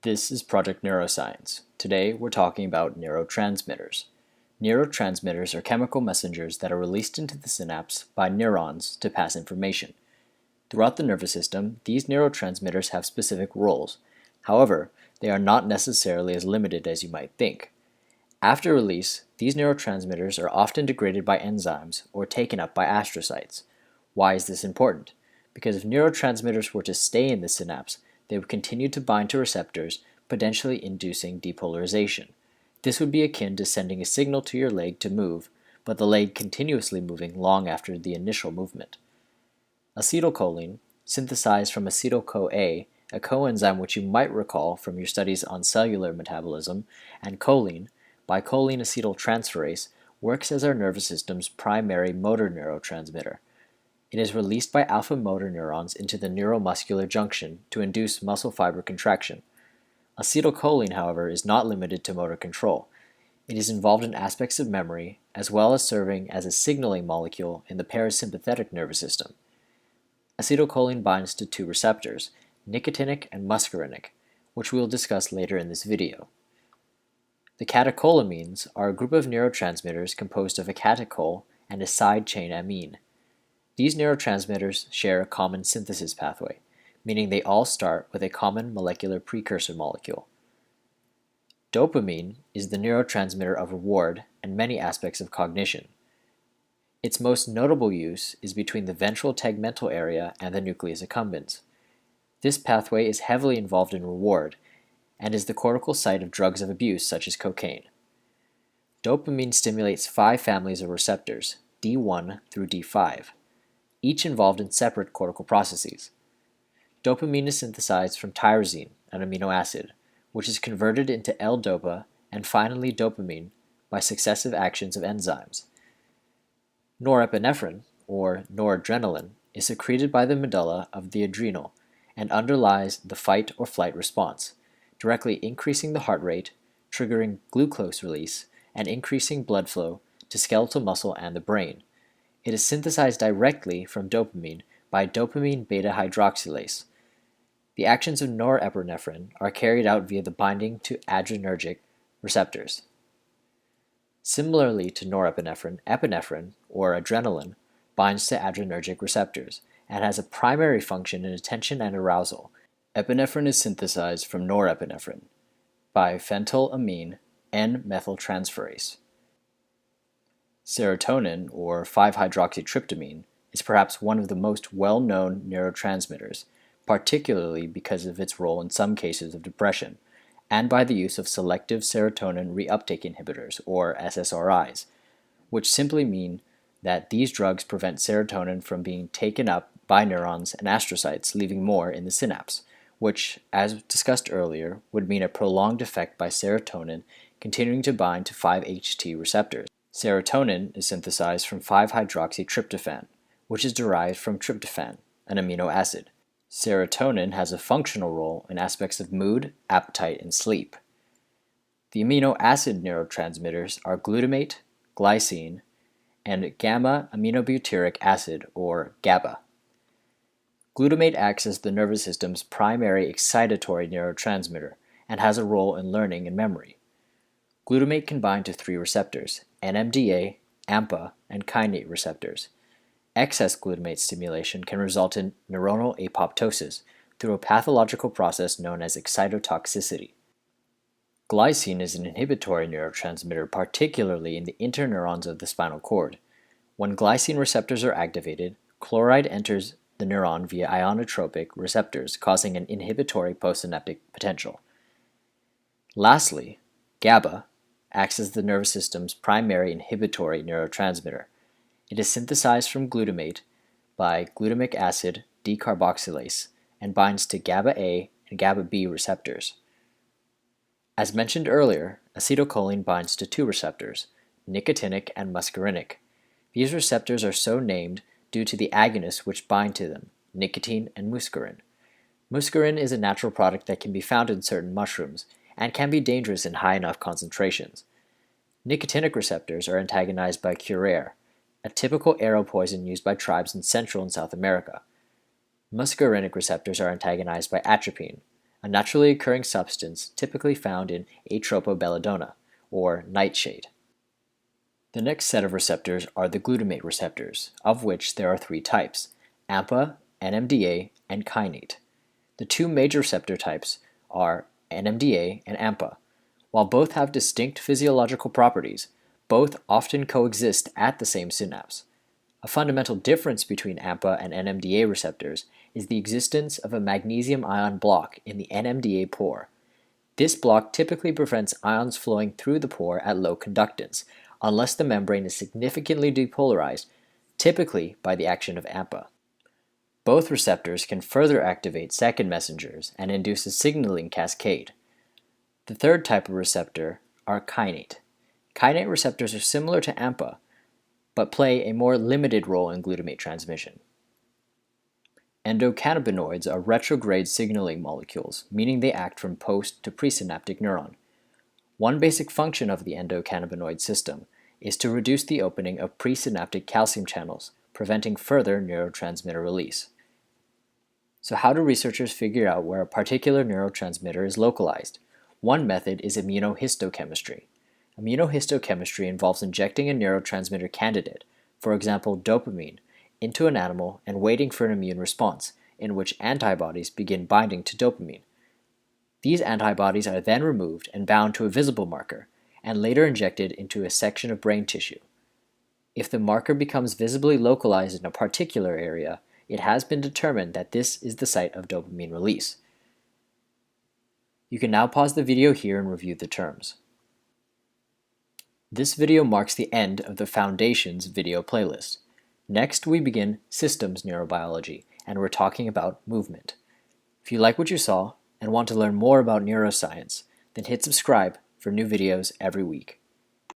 This is Project Neuroscience. Today we're talking about neurotransmitters. Neurotransmitters are chemical messengers that are released into the synapse by neurons to pass information. Throughout the nervous system, these neurotransmitters have specific roles. However, they are not necessarily as limited as you might think. After release, these neurotransmitters are often degraded by enzymes or taken up by astrocytes. Why is this important? Because if neurotransmitters were to stay in the synapse, they would continue to bind to receptors, potentially inducing depolarization. This would be akin to sending a signal to your leg to move, but the leg continuously moving long after the initial movement. Acetylcholine, synthesized from acetyl-CoA, a coenzyme which you might recall from your studies on cellular metabolism, and choline, bicholine acetyltransferase, works as our nervous system's primary motor neurotransmitter. It is released by alpha motor neurons into the neuromuscular junction to induce muscle fiber contraction. Acetylcholine, however, is not limited to motor control. It is involved in aspects of memory, as well as serving as a signaling molecule in the parasympathetic nervous system. Acetylcholine binds to two receptors, nicotinic and muscarinic, which we will discuss later in this video. The catecholamines are a group of neurotransmitters composed of a catechol and a side chain amine. These neurotransmitters share a common synthesis pathway, meaning they all start with a common molecular precursor molecule. Dopamine is the neurotransmitter of reward and many aspects of cognition. Its most notable use is between the ventral tegmental area and the nucleus accumbens. This pathway is heavily involved in reward and is the cortical site of drugs of abuse such as cocaine. Dopamine stimulates 5 families of receptors, D1 through D5, each involved in separate cortical processes. Dopamine is synthesized from tyrosine, an amino acid, which is converted into L-dopa and finally dopamine by successive actions of enzymes. Norepinephrine, or noradrenaline, is secreted by the medulla of the adrenal and underlies the fight or flight response, directly increasing the heart rate, triggering glucose release, and increasing blood flow to skeletal muscle and the brain. It is synthesized directly from dopamine by dopamine beta hydroxylase. The actions of norepinephrine are carried out via the binding to adrenergic receptors. Similarly to norepinephrine, epinephrine, or adrenaline, binds to adrenergic receptors and has a primary function in attention and arousal. Epinephrine is synthesized from norepinephrine by phenylamine N-methyltransferase. Serotonin, or 5-hydroxytryptamine, is perhaps one of the most well-known neurotransmitters, particularly because of its role in some cases of depression, and by the use of selective serotonin reuptake inhibitors, or SSRIs, which simply mean that these drugs prevent serotonin from being taken up by neurons and astrocytes, leaving more in the synapse, which, as discussed earlier, would mean a prolonged effect by serotonin continuing to bind to 5-HT receptors. Serotonin is synthesized from 5-hydroxytryptophan, which is derived from tryptophan, an amino acid. Serotonin has a functional role in aspects of mood, appetite, and sleep. The amino acid neurotransmitters are glutamate, glycine, and gamma-aminobutyric acid, or GABA. Glutamate acts as the nervous system's primary excitatory neurotransmitter and has a role in learning and memory. Glutamate can bind to 3 receptors, NMDA, AMPA, and kainate receptors. Excess glutamate stimulation can result in neuronal apoptosis through a pathological process known as excitotoxicity. Glycine is an inhibitory neurotransmitter, particularly in the interneurons of the spinal cord. When glycine receptors are activated, chloride enters the neuron via ionotropic receptors, causing an inhibitory postsynaptic potential. Lastly, GABA acts as the nervous system's primary inhibitory neurotransmitter. It is synthesized from glutamate by glutamic acid decarboxylase and binds to GABA-A and GABA-B receptors. As mentioned earlier, acetylcholine binds to 2 receptors, nicotinic and muscarinic. These receptors are so named due to the agonists which bind to them, nicotine and muscarine. Muscarine is a natural product that can be found in certain mushrooms and can be dangerous in high enough concentrations. Nicotinic receptors are antagonized by curare, a typical arrow poison used by tribes in Central and South America. Muscarinic receptors are antagonized by atropine, a naturally occurring substance typically found in atropobelladonna, or nightshade. The next set of receptors are the glutamate receptors, of which there are three types: AMPA, NMDA, and kainate. The two major receptor types are NMDA and AMPA. While both have distinct physiological properties, both often coexist at the same synapse. A fundamental difference between AMPA and NMDA receptors is the existence of a magnesium ion block in the NMDA pore. This block typically prevents ions flowing through the pore at low conductance, unless the membrane is significantly depolarized, typically by the action of AMPA. Both receptors can further activate second messengers and induce a signaling cascade. The third type of receptor are kainate. Kainate receptors are similar to AMPA, but play a more limited role in glutamate transmission. Endocannabinoids are retrograde signaling molecules, meaning they act from post to presynaptic neuron. One basic function of the endocannabinoid system is to reduce the opening of presynaptic calcium channels, preventing further neurotransmitter release. So how do researchers figure out where a particular neurotransmitter is localized? One method is immunohistochemistry. Immunohistochemistry involves injecting a neurotransmitter candidate, for example dopamine, into an animal and waiting for an immune response, in which antibodies begin binding to dopamine. These antibodies are then removed and bound to a visible marker, and later injected into a section of brain tissue. If the marker becomes visibly localized in a particular area, it has been determined that this is the site of dopamine release. You can now pause the video here and review the terms. This video marks the end of the Foundations video playlist. Next, we begin systems neurobiology, and we're talking about movement. If you like what you saw and want to learn more about neuroscience, then hit subscribe for new videos every week.